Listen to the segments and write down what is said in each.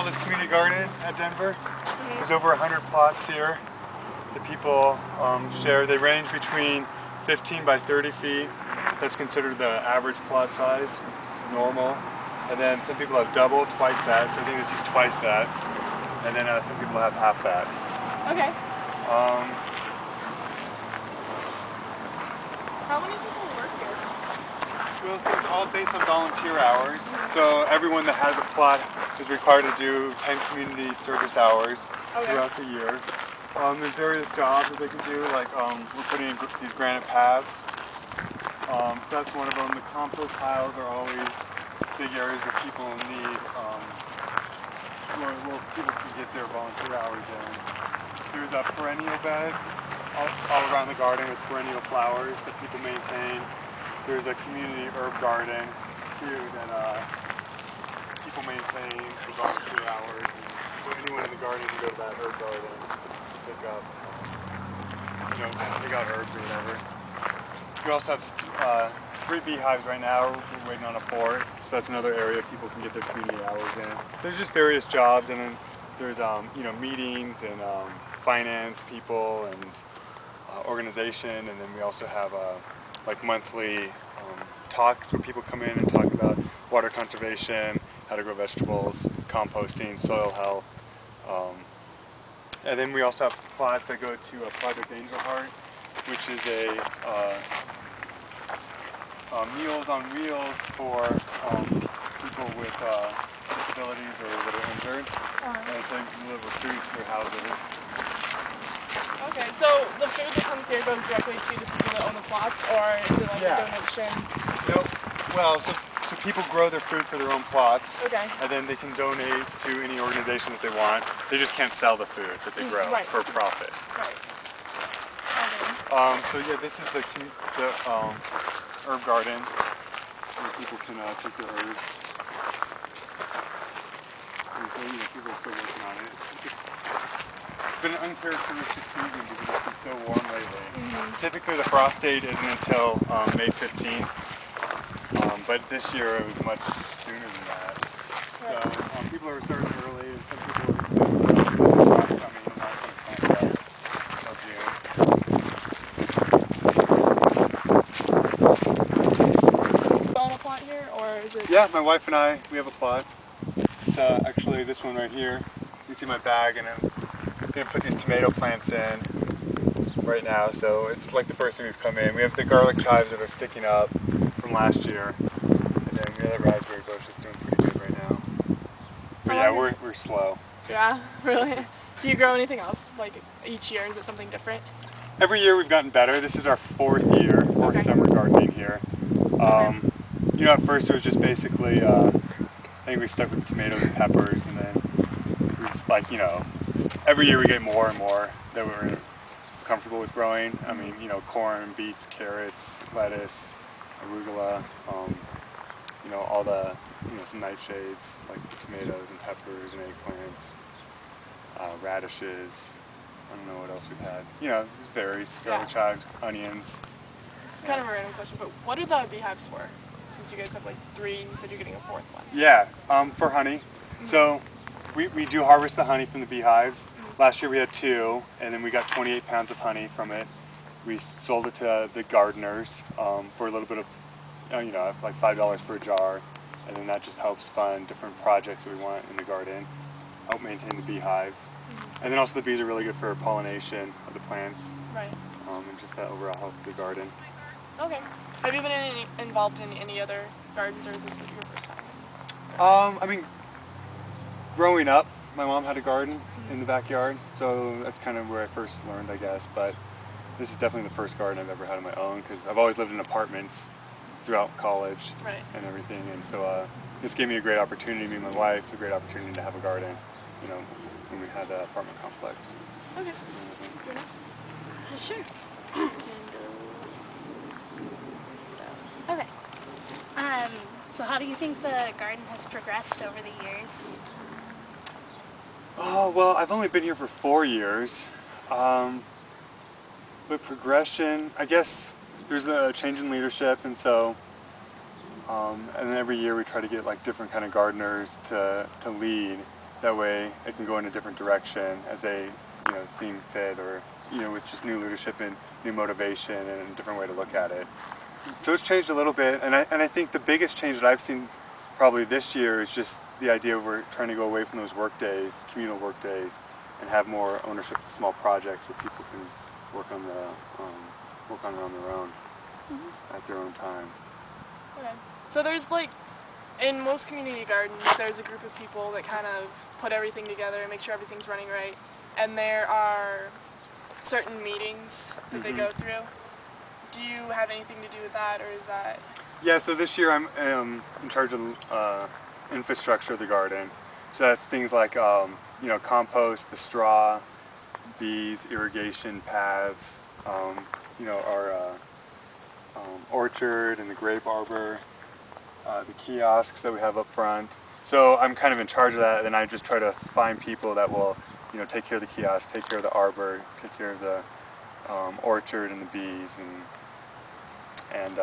This community garden at Denver. There's over 100 plots here that people share. They range between 15 by 30 feet. That's considered the average plot size, normal. And then some people have double, twice that. So I think it's just twice that. And then some people have half that. Okay. Um, How many people work here? Well, so it's all based on volunteer hours. So everyone that has a plot is required to do 10 community service hours throughout the year. There's various jobs that they can do, like we're putting in these granite paths. So that's one of them. The compost piles are always big areas where people need, where people can get their volunteer hours in. There's perennial beds all around the garden with perennial flowers that people maintain. There's a community herb garden too that people maintain for volunteer hours. So anyone in the garden can go to that herb garden to pick up, pick out herbs or whatever. We also have 3 beehives right now. We're waiting on a 4th, so that's another area people can get their community hours in. There's just various jobs, and then there's meetings and finance people and organization, and then we also have like monthly talks where people come in and talk about water conservation, how to grow vegetables, composting, soil health. And then we also have plots that go to Project Angel Heart, which is a Meals on Wheels for people with disabilities or that are injured. And so you can deliver food to their houses. Okay, so the food that comes here goes directly to the people that own the plots, or is it like a donation? Nope. Well, so people grow their food for their own plots, and then they can donate to any organization that they want. They just can't sell the food that they grow for profit. Right. So yeah, this is the herb garden where people can take their herbs. And so people are still working on it. It's been an uncharacteristic season because it's been so warm lately. Typically the frost date isn't until May 15th, but this year it was much sooner than that. So people are starting early, and some people are frost coming and not going to plant until June. You own a plot here, or is it? Yeah, my wife and I, we have a plot. It's actually this one right here. You can see my bag, and I'm going to put these tomato plants in right now, so it's like the first thing we've come in. We have the garlic chives that are sticking up from last year, and then the other raspberry bush is doing pretty good right now. But yeah, we're slow. Yeah, really? Do you grow anything else, like each year? Is it something different? Every year we've gotten better. This is our 4th year, 4th summer gardening here. At first it was just basically, I think we stuck with tomatoes and peppers, and then every year we get more and more that we're comfortable with growing. I mean, corn, beets, carrots, lettuce, arugula, all the, some nightshades like tomatoes and peppers and eggplants, radishes. I don't know what else we've had. It varies. Garlic chives, onions. It's kind of a random question, but what are the beehives for? Since you guys have like 3, and you said you're getting a 4th one. Yeah, for honey. So we do harvest the honey from the beehives. Last year we had 2, and then we got 28 pounds of honey from it. We sold it to the gardeners for a little bit of, like $5 for a jar, and then that just helps fund different projects that we want in the garden, help maintain the beehives. And then also the bees are really good for pollination of the plants. Right. And just that overall health of the garden. Okay. Have you been involved in any other gardens, or is this your first time? I mean, growing up, my mom had a garden in the backyard, so that's kind of where I first learned, I guess. But this is definitely the first garden I've ever had on my own, because I've always lived in apartments throughout college and everything, and so this gave me a great opportunity, me and my wife, a great opportunity to have a garden, when we had the apartment complex. Okay. Sure. Okay. So how do you think the garden has progressed over the years? Oh, well, I've only been here for 4 years. But progression, I guess there's a change in leadership, and so, and then every year we try to get like different kind of gardeners to lead. That way it can go in a different direction as they, seem fit, or, with just new leadership and new motivation and a different way to look at it. So it's changed a little bit, and I think the biggest change that I've seen probably this year is just the idea of we're trying to go away from those work days, communal work days, and have more ownership of small projects where people can work on it on their own at their own time. Okay. So there's in most community gardens, there's a group of people that kind of put everything together and make sure everything's running right. And there are certain meetings that they go through. Do you have anything to do with that, or is that? Yeah, so this year I'm in charge of infrastructure of the garden. So that's things like, compost, the straw, bees, irrigation paths, our orchard and the grape arbor, the kiosks that we have up front. So I'm kind of in charge of that, and then I just try to find people that will, take care of the kiosk, take care of the arbor, take care of the orchard and the bees, and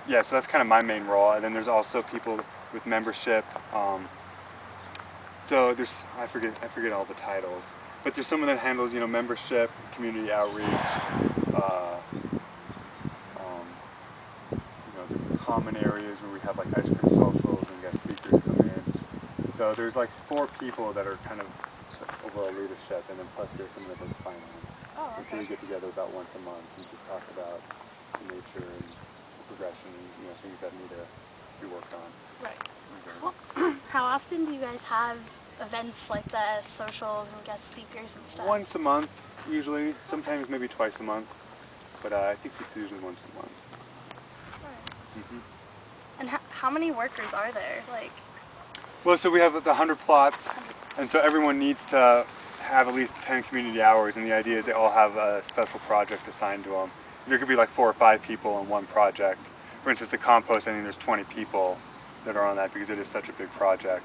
yeah, so that's kind of my main role. And then there's also people with membership. So there's I forget all the titles, but there's someone that handles membership, community outreach, the common areas where we have like ice cream socials and guest speakers come in. So there's like 4 people that are kind of overall leadership, and then plus there's some of the finance. Oh, okay. So we get together about once a month and just talk about the nature and progression, things that need to be worked on. Right. Well, how often do you guys have events like the socials and guest speakers and stuff? Once a month, usually. Sometimes maybe twice a month, but I think it's usually once a month. Right. And how many workers are there? Well, so we have the 100 plots, and so everyone needs to have at least 10 community hours, and the idea is they all have a special project assigned to them. There could be like 4 or 5 people on one project. For instance, the compost, I think there's 20 people that are on that because it is such a big project.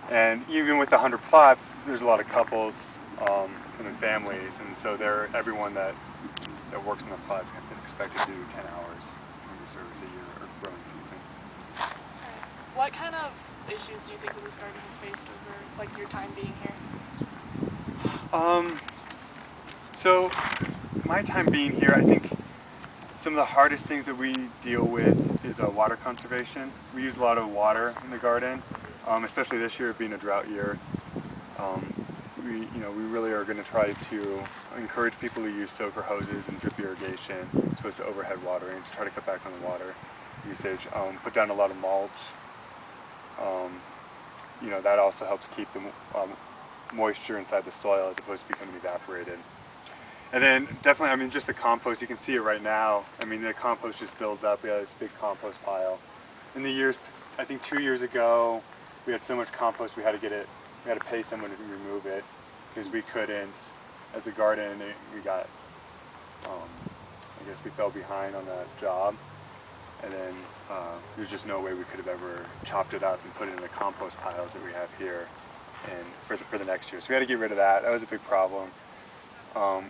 And even with the 100 plots, there's a lot of couples and then families, and so everyone that works in the plots is expected to do 10 hours community service a year or growing season. What kind of issues do you think that this garden has faced over your time being here? So my time being here, I think some of the hardest things that we deal with is water conservation. We use a lot of water in the garden, especially this year being a drought year. We really are going to try to encourage people to use soaker hoses and drip irrigation as opposed to overhead watering to try to cut back on the water usage. Put down a lot of mulch. That also helps keep the moisture inside the soil as opposed to becoming evaporated. And then definitely, just the compost, you can see it right now. The compost just builds up. We have this big compost pile. In the years, I think 2 years ago, we had so much compost we had to pay someone to remove it because we couldn't, as a garden, we got, I guess we fell behind on that job. And then there's just no way we could have ever chopped it up and put it in the compost piles that we have here and for the next year. So we had to get rid of that. That was a big problem.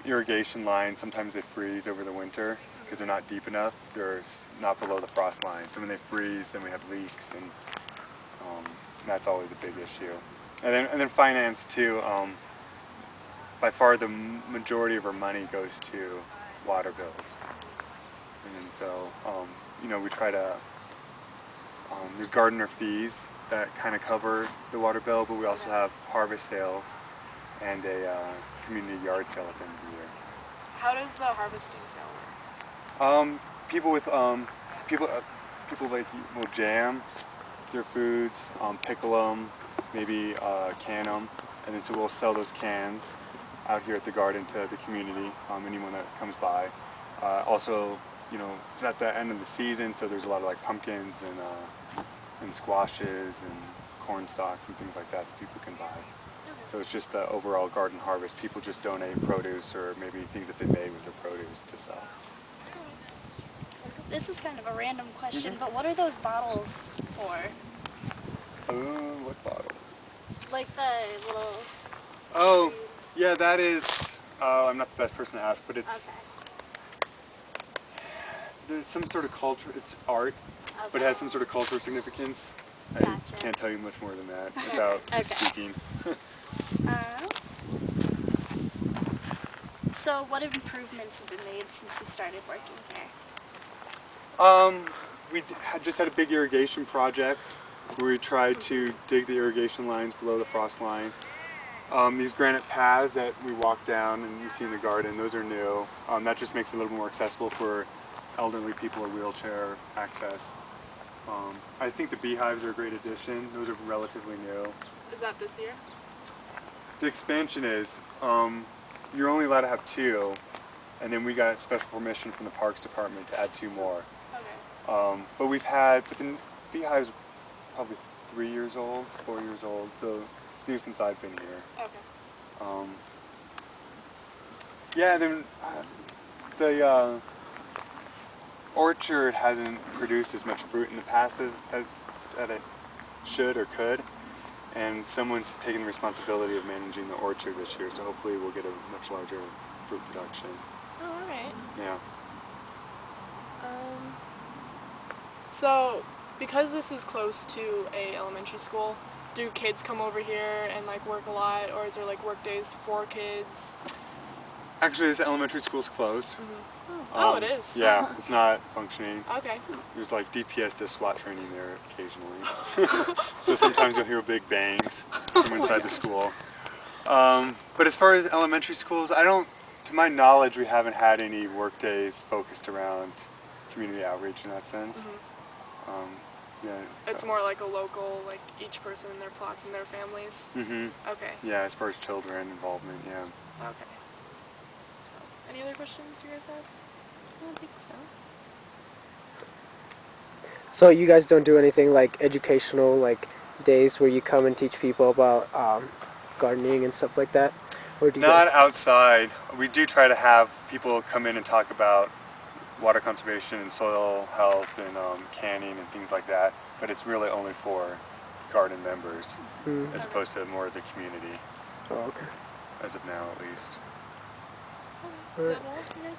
Irrigation lines, sometimes they freeze over the winter because they're not deep enough. They're not below the frost line. So when they freeze, then we have leaks, and that's always a big issue. And then finance too. By far the majority of our money goes to water bills. And so, we try to, there's gardener fees that kind of cover the water bill, but we also have harvest sales and a community yard sale at the end of the year. How does the harvesting sale work? People will jam their foods, pickle them, maybe can them, and then so we'll sell those cans out here at the garden to the community, anyone that comes by. Also, it's at the end of the season, so there's a lot of pumpkins and squashes and corn stalks and things like that people can buy. So it's just the overall garden harvest. People just donate produce or maybe things that they made with their produce to sell. This is kind of a random question, but what are those bottles for? What bottle? Like the little... Oh, yeah, that is, I'm not the best person to ask, but it's... Okay. There's some sort of culture, it's art, but it has some sort of cultural significance. I Gotcha. can't tell you much more than that without Okay. speaking. So what improvements have been made since you started working here? We just had a big irrigation project where we tried to dig the irrigation lines below the frost line. These granite paths that we walk down and you see in the garden, those are new. That just makes it a little more accessible for elderly people or wheelchair access. I think the beehives are a great addition. Those are relatively new. Is that this year? The expansion is, you're only allowed to have 2, and then we got special permission from the Parks Department to add 2 more. Okay. But the beehive's probably 3 years old, 4 years old, so it's new since I've been here. Okay. Yeah, then the orchard hasn't produced as much fruit in the past as that it should or could, and someone's taking the responsibility of managing the orchard this year, so hopefully we'll get a much larger fruit production. Oh, all right. Yeah. So, because this is close to a elementary school, do kids come over here and like work a lot, or is there like work days for kids? Actually, this elementary school's closed. Oh, it is? Yeah, it's not functioning. Okay. There's like DPS to SWAT training there occasionally. So sometimes you'll hear big bangs from inside the school. But as far as elementary schools, to my knowledge, we haven't had any work days focused around community outreach in that sense. Yeah. It's more like a local, like each person in their plots and their families? Okay. Yeah, as far as children involvement, yeah. Okay. Any other questions you guys have? I don't think so. So you guys don't do anything like educational, like days where you come and teach people about gardening and stuff like that? Or do you Not guys... outside. We do try to have people come in and talk about water conservation and soil health and canning and things like that, but it's really only for garden members as opposed to more of the community. Oh, okay. As of now, at least. Is that all you guys